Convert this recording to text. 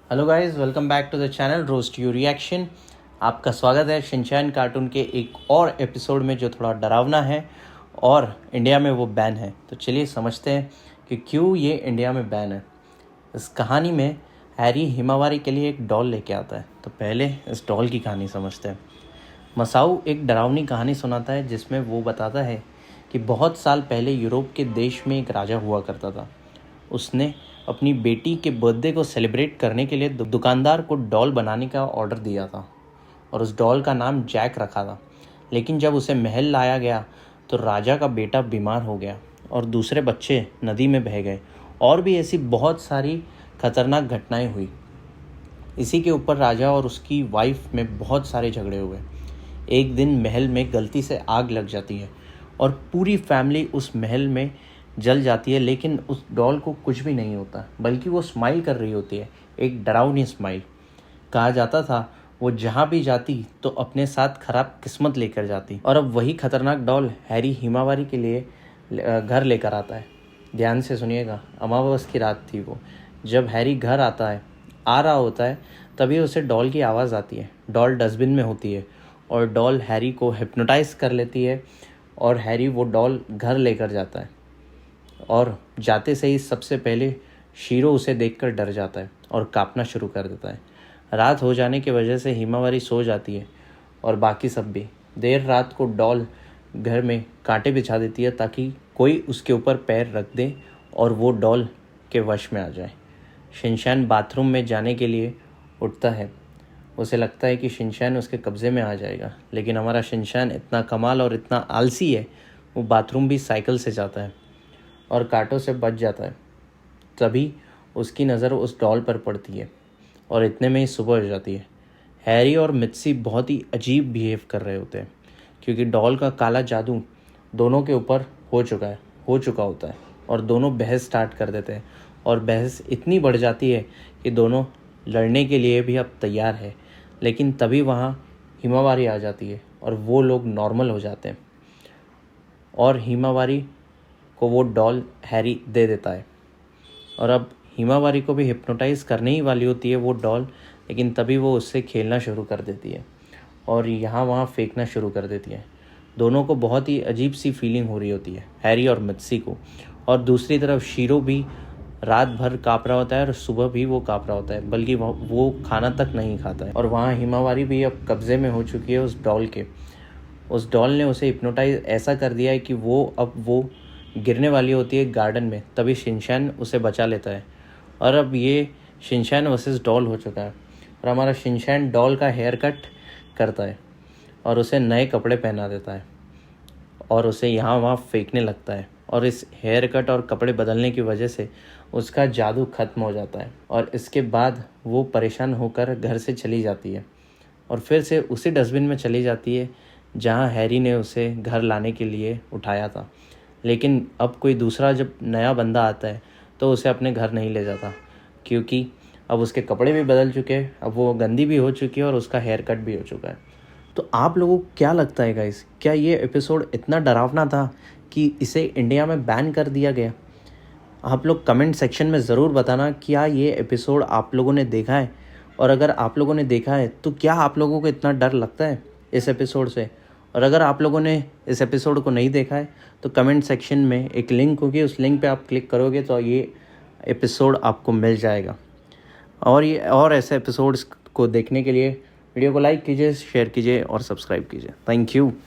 Hello guys, welcome back to the channel roast you reaction. आपका स्वागत है Shinchan cartoon के एक और एपिसोड में जो थोड़ा डरावना है और इंडिया में वो बैन है। तो चलिए समझते हैं कि क्यों ये इंडिया में बैन है। इस कहानी में हैरी हिमावारी के लिए एक डॉल लेके आता है। तो पहले इस डॉल की कहानी समझते हैं। मसाऊ एक डरावनी कहानी सुनाता है जिसमें वो बताता है कि बहुत साल पहले यूरोप के देश में एक राजा हुआ करता था। उसने अपनी बेटी के बर्थडे को सेलिब्रेट करने के लिए दुकानदार को डॉल बनाने का ऑर्डर दिया था और उस डॉल का नाम जैक रखा था। लेकिन जब उसे महल लाया गया तो राजा का बेटा बीमार हो गया और दूसरे बच्चे नदी में बह गए और भी ऐसी बहुत सारी खतरनाक घटनाएं हुई। इसी के ऊपर राजा और उसकी वाइफ में बहुत सारे झगड़े हुए। एक दिन महल में गलती से आग लग जाती है और पूरी फैमिली उस महल में जल जाती है। लेकिन उस डॉल को कुछ भी नहीं होता, बल्कि वो स्माइल कर रही होती है, एक डरावनी स्माइल। कहा जाता था वो जहाँ भी जाती तो अपने साथ खराब किस्मत लेकर जाती। और अब वही खतरनाक डॉल हैरी हिमावारी के लिए घर लेकर आता है। ध्यान से सुनिएगा, अमावस की रात थी वो। जब हैरी घर आ रहा होता है तभी उसे डॉल की आवाज़ आती है। डॉल डस्टबिन में होती है और डॉल हैरी को हिप्नोटाइज कर लेती है और हैरी वो डॉल घर लेकर जाता है। और जाते से ही सबसे पहले शीरो उसे देखकर डर जाता है और कांपना शुरू कर देता है। रात हो जाने की वजह से हिमावारी सो जाती है और बाकी सब भी। देर रात को डॉल घर में कांटे बिछा देती है ताकि कोई उसके ऊपर पैर रख दे और वो डॉल के वश में आ जाए। शिनचैन बाथरूम में जाने के लिए उठता है। उसे लगता है कि शिनचैन उसके कब्ज़े में आ जाएगा, लेकिन हमारा शिनचैन इतना कमाल और इतना आलसी है, वो बाथरूम भी साइकिल से जाता है और कांटों से बच जाता है। तभी उसकी नज़र उस डॉल पर पड़ती है और इतने में ही सुबह हो जाती है। हैरी और मित्सी बहुत ही अजीब बिहेव कर रहे होते हैं क्योंकि डॉल का काला जादू दोनों के ऊपर हो चुका होता है और दोनों बहस स्टार्ट कर देते हैं। और बहस इतनी बढ़ जाती है कि दोनों लड़ने के लिए भी अब तैयार है। लेकिन तभी वहाँ हिमावारी आ जाती है और वो लोग नॉर्मल हो जाते हैं और हिमावारी को वो डॉल हैरी दे देता है। और अब हिमावारी को भी हिप्नोटाइज़ करने ही वाली होती है वो डॉल, लेकिन तभी वो उससे खेलना शुरू कर देती है और यहाँ वहाँ फेंकना शुरू कर देती है। दोनों को बहुत ही अजीब सी फीलिंग हो रही होती है, हैरी और मित्सी को। और दूसरी तरफ शीरो भी रात भर काँप रहा होता है और सुबह भी वो काँप रहा होता है, बल्कि वो खाना तक नहीं खाता है। और वहाँ हिमावारी भी अब कब्ज़े में हो चुकी है उस डॉल के। उस डॉल ने उसे हिप्नोटाइज ऐसा कर दिया है कि वो गिरने वाली होती है गार्डन में। तभी शिनचैन उसे बचा लेता है और अब ये शिनचैन वर्सेस डॉल हो चुका है। और हमारा शिनचैन डॉल का हेयर कट करता है और उसे नए कपड़े पहना देता है और उसे यहाँ वहाँ फेंकने लगता है। और इस हेयर कट और कपड़े बदलने की वजह से उसका जादू ख़त्म हो जाता है और इसके बाद वो परेशान होकर घर से चली जाती है और फिर से उसी डस्टबिन में चली जाती है जहाँ हैरी ने उसे घर लाने के लिए उठाया था। लेकिन अब कोई दूसरा जब नया बंदा आता है तो उसे अपने घर नहीं ले जाता क्योंकि अब उसके कपड़े भी बदल चुके हैं, अब वो गंदी भी हो चुकी है और उसका हेयर कट भी हो चुका है। तो आप लोगों को क्या लगता है गाइस, क्या ये एपिसोड इतना डरावना था कि इसे इंडिया में बैन कर दिया गया? आप लोग कमेंट सेक्शन में ज़रूर बताना क्या ये एपिसोड आप लोगों ने देखा है, और अगर आप लोगों ने देखा है तो क्या आप लोगों को इतना डर लगता है इस एपिसोड से। और अगर आप लोगों ने इस एपिसोड को नहीं देखा है तो कमेंट सेक्शन में एक लिंक होगी, उस लिंक पे आप क्लिक करोगे तो ये एपिसोड आपको मिल जाएगा। और ऐसे एपिसोड्स को देखने के लिए वीडियो को लाइक कीजिए, शेयर कीजिए और सब्सक्राइब कीजिए। Thank you.